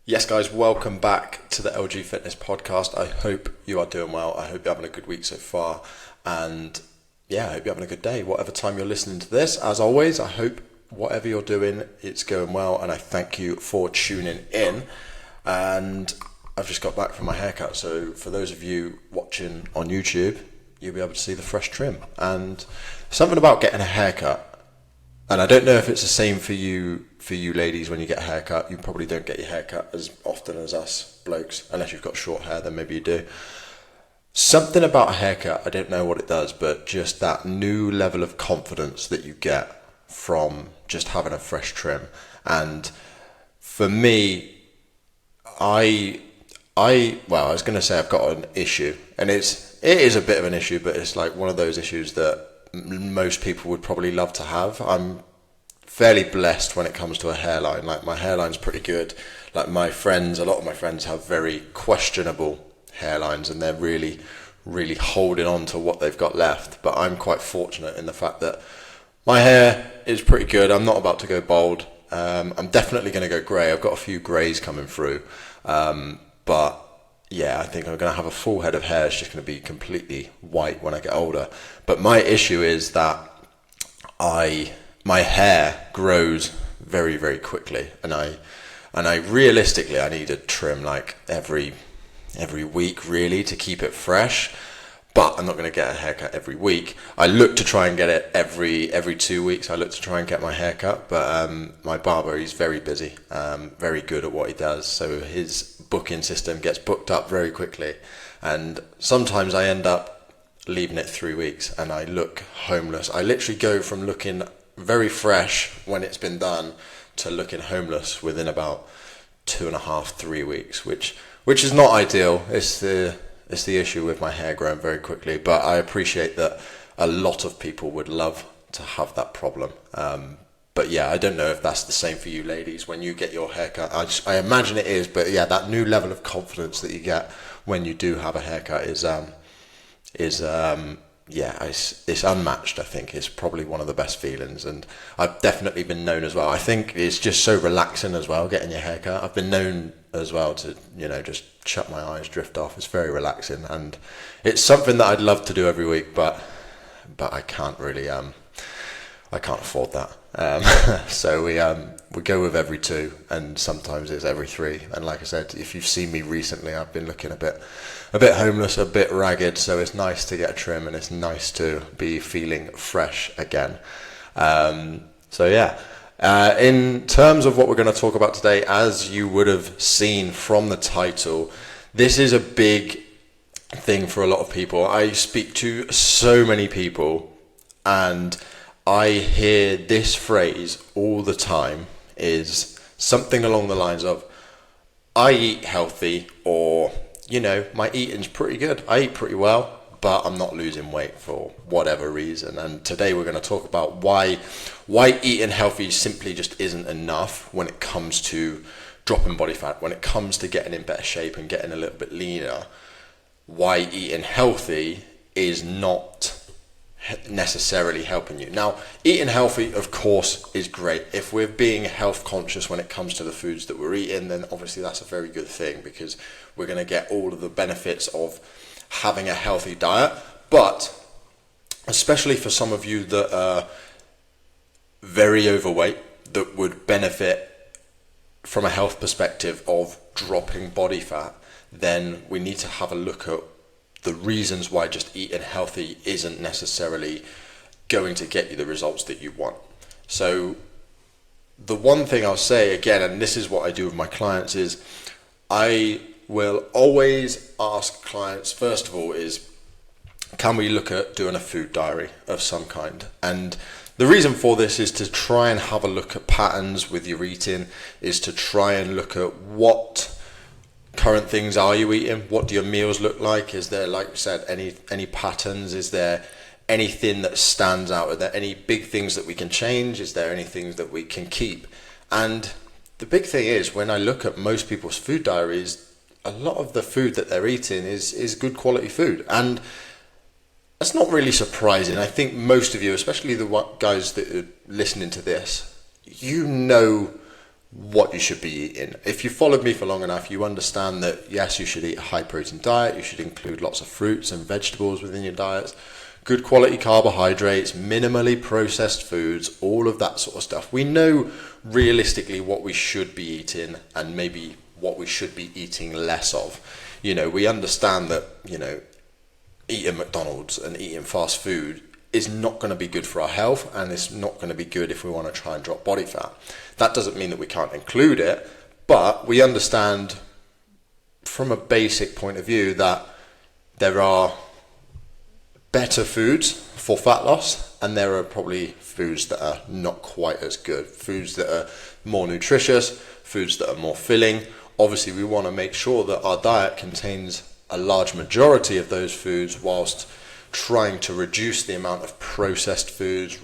Yes, guys, welcome back to the LG Fitness Podcast. I hope you are doing well. I hope you're having a good week so far. And yeah, I hope you're having a good day, whatever time you're listening to this. As always, I hope whatever you're doing, it's going well. And I thank you for tuning in. And I've just got back from my haircut. So for those of you watching on YouTube, you'll be able to see the fresh trim. And something about getting a haircut. And I don't know if it's the same for you ladies when you get a haircut. You probably don't get your haircut as often as us blokes, unless you've got short hair, then maybe you do. Something about a haircut, I don't know what it does, but just that new level of confidence that you get from just having a fresh trim. And for me, I was going to say I've got an issue, and it is a bit of an issue, but it's like one of those issues that most people would probably love to have. I'm fairly blessed when it comes to a hairline. Like, my hairline's pretty good. Like, a lot of my friends have very questionable hairlines, and they're really, really holding on to what they've got left. But I'm quite fortunate in the fact that my hair is pretty good. I'm not about to go bald. I'm definitely going to go grey. I've got a few greys coming through. But yeah, I think I'm going to have a full head of hair. It's just going to be completely white when I get older. But my issue is that my hair grows very, very quickly, and I realistically I need a trim like every week really to keep it fresh. But I'm not going to get a haircut every week. I look to try and get it every 2 weeks. I look to try and get my haircut, but my barber, he's very busy, very good at what he does. So his booking system gets booked up very quickly, and sometimes I end up leaving it 3 weeks and I look homeless. I literally go from looking very fresh when it's been done to looking homeless within about 2.5, 3 weeks, which is not ideal. It's the issue with my hair growing very quickly, but I appreciate that a lot of people would love to have that problem. But yeah, I don't know if that's the same for you ladies when you get your haircut. I imagine it is, but yeah, that new level of confidence that you get when you do have a haircut is it's unmatched. I think it's probably one of the best feelings, and I've definitely been known as well. I think it's just so relaxing as well, getting your haircut. I've been known as well to, just shut my eyes, drift off. It's very relaxing, and it's something that I'd love to do every week, but I can't really, I can't afford that. So we go with every 2, and sometimes it's every 3. And like I said, if you've seen me recently, I've been looking a bit homeless, a bit ragged. So it's nice to get a trim, and it's nice to be feeling fresh again. So yeah. In terms of what we're going to talk about today, as you would have seen from the title, this is a big thing for a lot of people. I speak to so many people, and I hear this phrase all the time, is something along the lines of, I eat healthy, or, my eating's pretty good. I eat pretty well, but I'm not losing weight for whatever reason. And today we're going to talk about why eating healthy simply just isn't enough when it comes to dropping body fat, when it comes to getting in better shape and getting a little bit leaner. Why eating healthy is not necessarily helping you. Now, eating healthy, of course, is great. If we're being health conscious when it comes to the foods that we're eating, then obviously that's a very good thing, because we're going to get all of the benefits of having a healthy diet. But especially for some of you that are very overweight, that would benefit from a health perspective of dropping body fat, then we need to have a look at the reasons why just eating healthy isn't necessarily going to get you the results that you want. So the one thing I'll say again, and this is what I do with my clients, is I will always ask clients, first of all, is can we look at doing a food diary of some kind? And the reason for this is to try and have a look at patterns with your eating, is to try and look at what current things are you eating, what do your meals look like, is there, like we said, any patterns, is there anything that stands out, are there any big things that we can change, is there any things that we can keep? And the big thing is, when I look at most people's food diaries, a lot of the food that they're eating is good quality food, and that's not really surprising. I think most of you, especially the guys that are listening to this, what you should be eating. If you followed me for long enough, you understand that yes, you should eat a high protein diet, you should include lots of fruits and vegetables within your diets, good quality carbohydrates, minimally processed foods, all of that sort of stuff. We know realistically what we should be eating and maybe what we should be eating less of. We understand that, eating McDonald's and eating fast food is not going to be good for our health, and it's not going to be good if we want to try and drop body fat. That doesn't mean that we can't include it, but we understand from a basic point of view that there are better foods for fat loss, and there are probably foods that are not quite as good, foods that are more nutritious, foods that are more filling. Obviously, we want to make sure that our diet contains a large majority of those foods, whilst trying to reduce the amount of processed foods,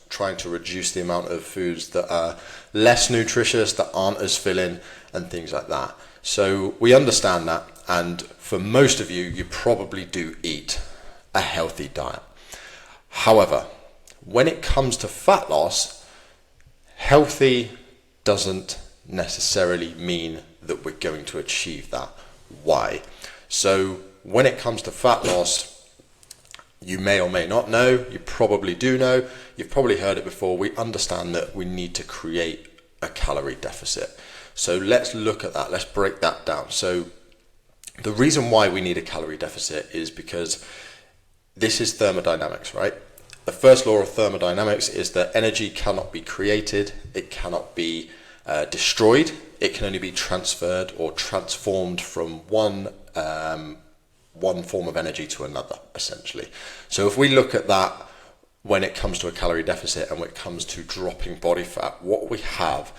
trying to reduce the amount of foods that are less nutritious, that aren't as filling, and things like that. So we understand that, and for most of you, you probably do eat a healthy diet. However, when it comes to fat loss, healthy doesn't necessarily mean that we're going to achieve that. Why? So when it comes to fat loss, you may or may not know, you probably do know, you've probably heard it before, we understand that we need to create a calorie deficit. So let's look at that, let's break that down. So the reason why we need a calorie deficit is because this is thermodynamics, right? The first law of thermodynamics is that energy cannot be created, it cannot be destroyed, it can only be transferred or transformed from one form of energy to another, essentially. So if we look at that when it comes to a calorie deficit and when it comes to dropping body fat, what we have,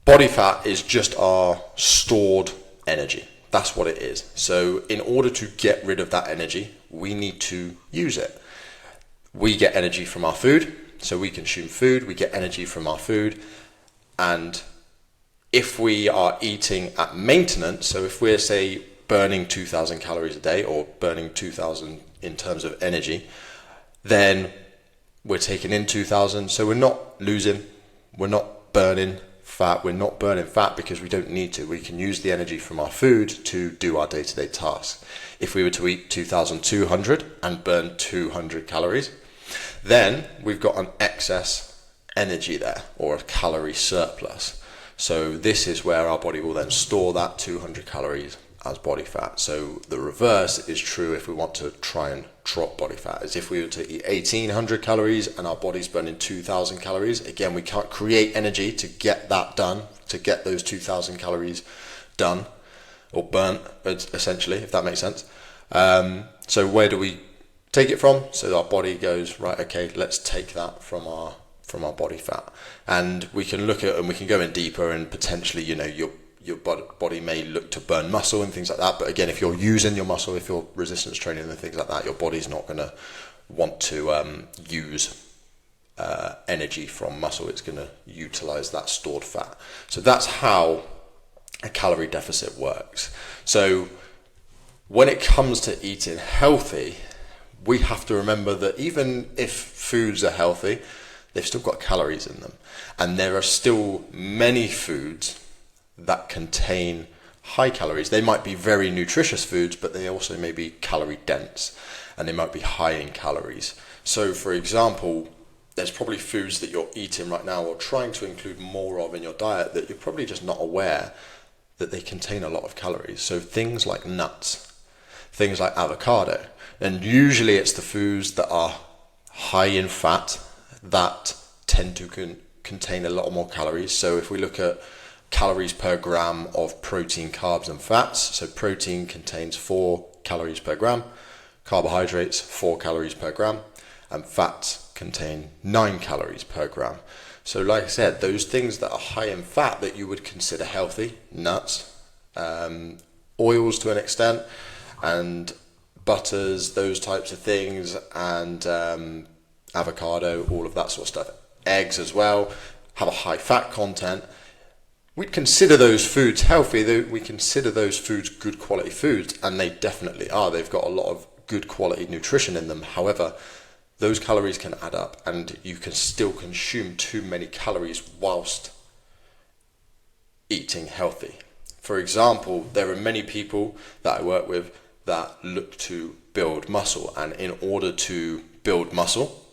body fat is just our stored energy. That's what it is. So in order to get rid of that energy, we need to use it. We get energy from our food, so we consume food, we get energy from our food, and if we are eating at maintenance, so if we're, say, burning 2,000 calories a day or burning 2,000 in terms of energy, then we're taking in 2,000. So we're not losing, we're not burning fat. We're not burning fat because we don't need to. We can use the energy from our food to do our day-to-day tasks. If we were to eat 2,200 and burn 200 calories, then we've got an excess energy there, or a calorie surplus. So this is where our body will then store that 200 calories as body fat. So the reverse is true if we want to try and drop body fat. As if we were to eat 1,800 calories and our body's burning 2,000 calories. Again, we can't create energy to get that done, to get those 2,000 calories done or burnt, essentially, if that makes sense. So where do we take it from? So our body goes, right, okay, let's take that from our body fat. And we can look at, and we can go in deeper, and potentially, your body may look to burn muscle and things like that. But again, if you're using your muscle, if you're resistance training and things like that, your body's not going to want to use energy from muscle. It's going to utilize that stored fat. So that's how a calorie deficit works. So when it comes to eating healthy, we have to remember that even if foods are healthy, they've still got calories in them. And there are still many foods that contain high calories. They might be very nutritious foods, but they also may be calorie dense, and they might be high in calories. So for example, there's probably foods that you're eating right now or trying to include more of in your diet that you're probably just not aware that they contain a lot of calories. So things like nuts, things like avocado, and usually it's the foods that are high in fat that tend to contain a lot more calories. So if we look at calories per gram of protein, carbs and fats, so protein contains 4 calories per gram, carbohydrates 4 calories per gram, and fats contain 9 calories per gram. So like I said, those things that are high in fat that you would consider healthy, nuts, oils to an extent, and butters, those types of things, and avocado, all of that sort of stuff. Eggs as well have a high fat content. We'd consider those foods healthy, we consider those foods good quality foods, and they definitely are. They've got a lot of good quality nutrition in them. However, those calories can add up, and you can still consume too many calories whilst eating healthy. For example, there are many people that I work with that look to build muscle, and in order to build muscle,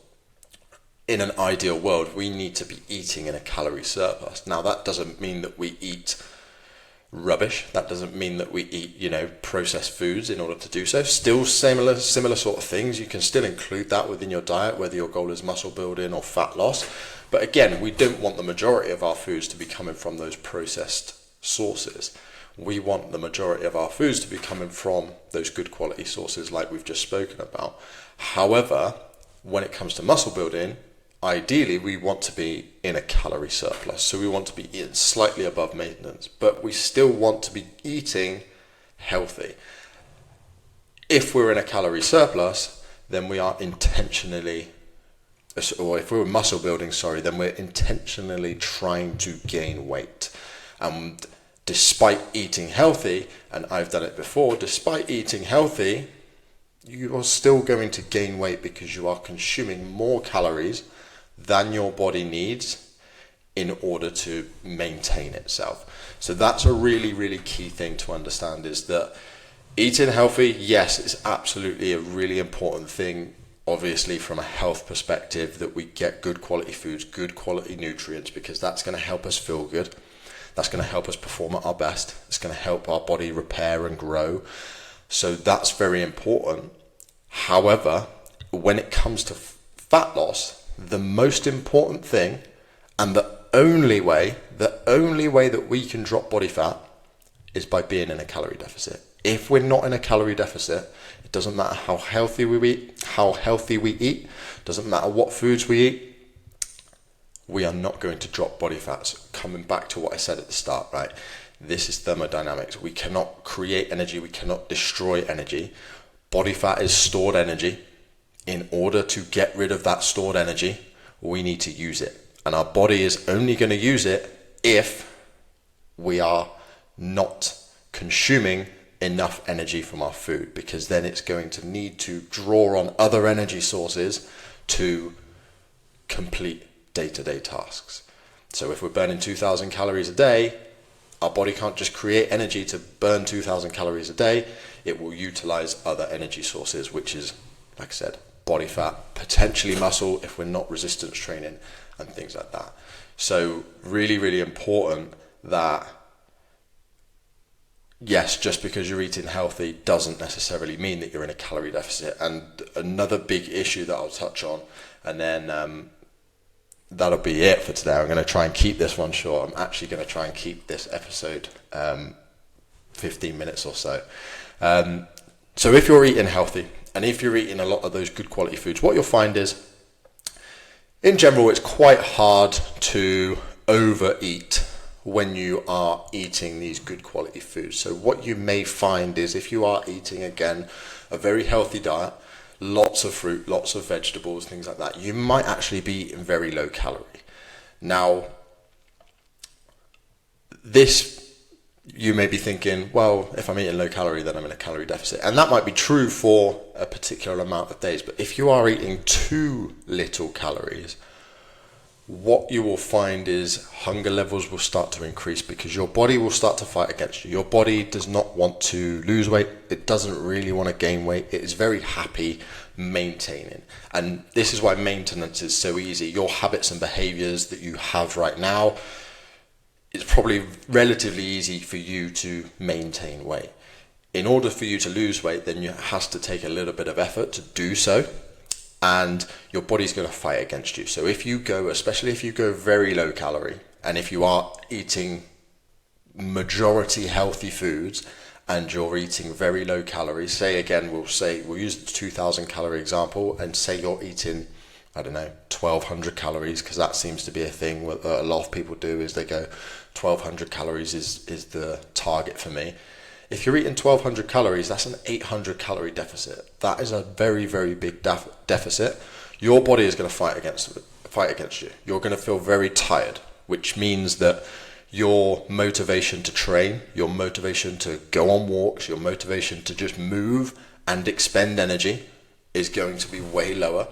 in an ideal world, we need to be eating in a calorie surplus. Now, that doesn't mean that we eat rubbish. That doesn't mean that we eat, processed foods in order to do so. Still similar sort of things. You can still include that within your diet, whether your goal is muscle building or fat loss. But again, we don't want the majority of our foods to be coming from those processed sources. We want the majority of our foods to be coming from those good quality sources like we've just spoken about. However, when it comes to muscle building, ideally we want to be in a calorie surplus. So we want to be eating slightly above maintenance, but we still want to be eating healthy. If we're in a calorie surplus, then we are intentionally, or if we're muscle building, then we're intentionally trying to gain weight. And despite eating healthy, and I've done it before, despite eating healthy, you are still going to gain weight because you are consuming more calories than your body needs in order to maintain itself. So that's a really, really key thing to understand, is that eating healthy, yes, it's absolutely a really important thing, obviously from a health perspective, that we get good quality foods, good quality nutrients, because that's going to help us feel good. That's going to help us perform at our best. It's going to help our body repair and grow. So that's very important. However, when it comes to fat loss, the most important thing, and the only way that we can drop body fat, is by being in a calorie deficit. If we're not in a calorie deficit, it doesn't matter how healthy we eat, doesn't matter what foods we eat, we are not going to drop body fat. So coming back to what I said at the start, right? This is thermodynamics. We cannot create energy, we cannot destroy energy. Body fat is stored energy. In order to get rid of that stored energy, we need to use it. And our body is only going to use it if we are not consuming enough energy from our food, because then it's going to need to draw on other energy sources to complete day-to-day tasks. So if we're burning 2,000 calories a day, our body can't just create energy to burn 2,000 calories a day. It will utilize other energy sources, which is, like I said, body fat, potentially muscle if we're not resistance training, and things like that. So really, really important that, yes, just because you're eating healthy doesn't necessarily mean that you're in a calorie deficit. And another big issue that I'll touch on, and then that'll be it for today. I'm going to try and keep this one short. I'm actually going to try and keep this episode 15 minutes or so. So if you're eating healthy, and if you're eating a lot of those good quality foods, what you'll find is, in general, it's quite hard to overeat when you are eating these good quality foods. So what you may find is, if you are eating, again, a very healthy diet, lots of fruit, lots of vegetables, things like that, you might actually be eating very low calorie. Now, this, you may be thinking, well, if I'm eating low calorie, then I'm in a calorie deficit. And that might be true for a particular amount of days. But if you are eating too little calories, what you will find is hunger levels will start to increase, because your body will start to fight against you. Your body does not want to lose weight. It doesn't really want to gain weight. It is very happy maintaining. And this is why maintenance is so easy. Your habits and behaviors that you have right now, it's probably relatively easy for you to maintain weight. In order for you to lose weight, then it has to take a little bit of effort to do so. And your body's going to fight against you. So if you go, especially if you go very low calorie, and if you are eating majority healthy foods and you're eating very low calories, say again, we'll use the 2,000 calorie example, and say you're eating, I don't know, 1,200 calories, because that seems to be a thing that a lot of people do, is they go 1,200 calories is the target for me. If you're eating 1,200 calories, that's an 800 calorie deficit. That is a very, very big deficit. Your body is going to fight against you. You're going to feel very tired, which means that your motivation to train, your motivation to go on walks, your motivation to just move and expend energy is going to be way lower.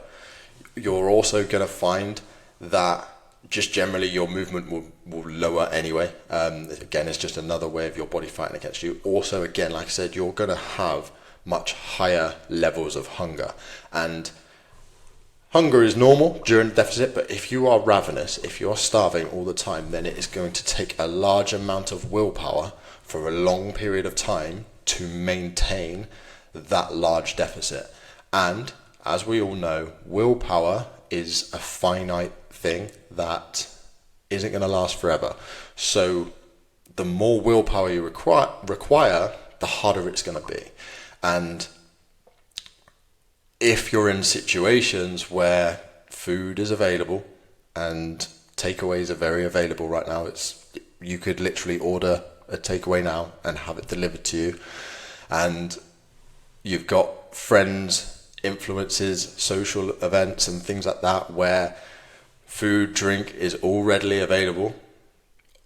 You're also going to find that just generally your movement will lower anyway. Again, it's just another way of your body fighting against you. Also, again, like I said, you're going to have much higher levels of hunger. And hunger is normal during deficit, but if you are ravenous, if you are starving all the time, then it is going to take a large amount of willpower for a long period of time to maintain that large deficit. And as we all know, willpower is a finite thing that isn't going to last forever. So the more willpower you require, the harder it's going to be. And if you're in situations where food is available, and takeaways are very available right now, you could literally order a takeaway now and have it delivered to you, and you've got friends, influences, social events and things like that where food, drink is all readily available.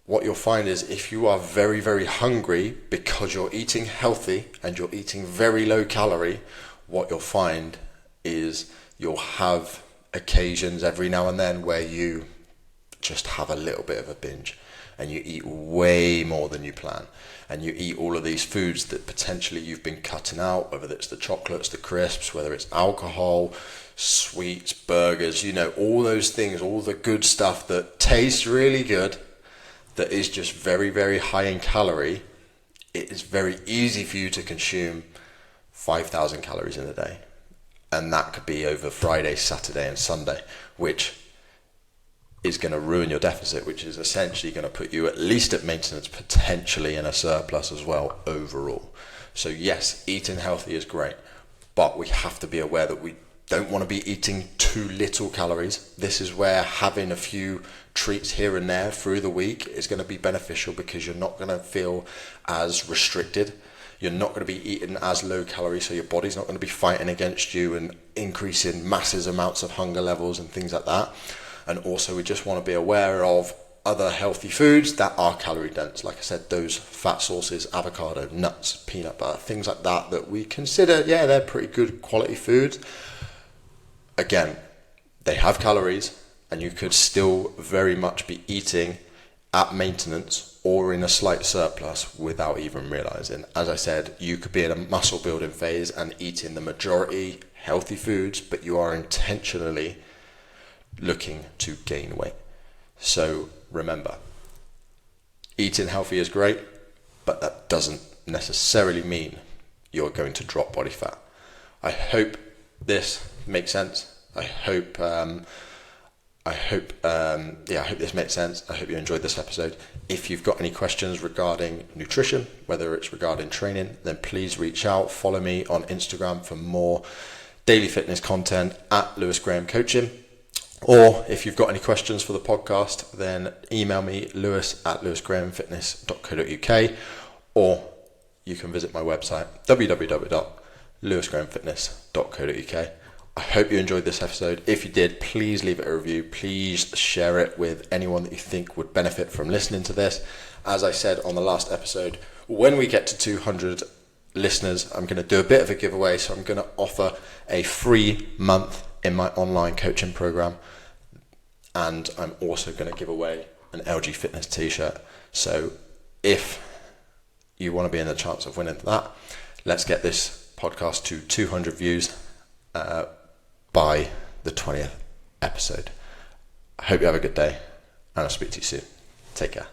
What you'll find is if you are very, very hungry because you're eating healthy and you're eating very low calorie, what you'll find is you'll have occasions every now and then where you just have a little bit of a binge and you eat way more than you plan, and you eat all of these foods that potentially you've been cutting out, whether it's the chocolates, the crisps, whether it's alcohol, sweets, burgers, all those things, all the good stuff that tastes really good, that is just very, very high in calorie. It is very easy for you to consume 5,000 calories in a day. And that could be over Friday, Saturday and Sunday, which is going to ruin your deficit, which is essentially going to put you at least at maintenance, potentially in a surplus as well overall. So yes, eating healthy is great, but we have to be aware that we don't want to be eating too little calories. This is where having a few treats here and there through the week is going to be beneficial, because you're not going to feel as restricted. You're not going to be eating as low calorie, so your body's not going to be fighting against you and increasing massive amounts of hunger levels and things like that. And also we just want to be aware of other healthy foods that are calorie dense. Like I said, those fat sources, avocado, nuts, peanut butter, things like that, that we consider, they're pretty good quality foods. Again, they have calories, and you could still very much be eating at maintenance or in a slight surplus without even realizing. As I said, you could be in a muscle building phase and eating the majority healthy foods, but you are intentionally looking to gain weight. So remember, eating healthy is great, but that doesn't necessarily mean you're going to drop body fat. I hope this makes sense. I hope this makes sense. I hope you enjoyed this episode. If you've got any questions regarding nutrition, whether it's regarding training, then please reach out. Follow me on Instagram for more daily fitness content at Lewis Graham Coaching. Or if you've got any questions for the podcast, then email me, lewis@lewisgrahamfitness.co.uk, or you can visit my website, www.lewisgrahamfitness.co.uk. I hope you enjoyed this episode. If you did, please leave it a review. Please share it with anyone that you think would benefit from listening to this. As I said on the last episode, when we get to 200 listeners, I'm going to do a bit of a giveaway. So I'm going to offer a free month in my online coaching program. And I'm also going to give away an LG Fitness t-shirt. So if you want to be in the chance of winning that, let's get this podcast to 200 views by the 20th episode. I hope you have a good day, and I'll speak to you soon. Take care.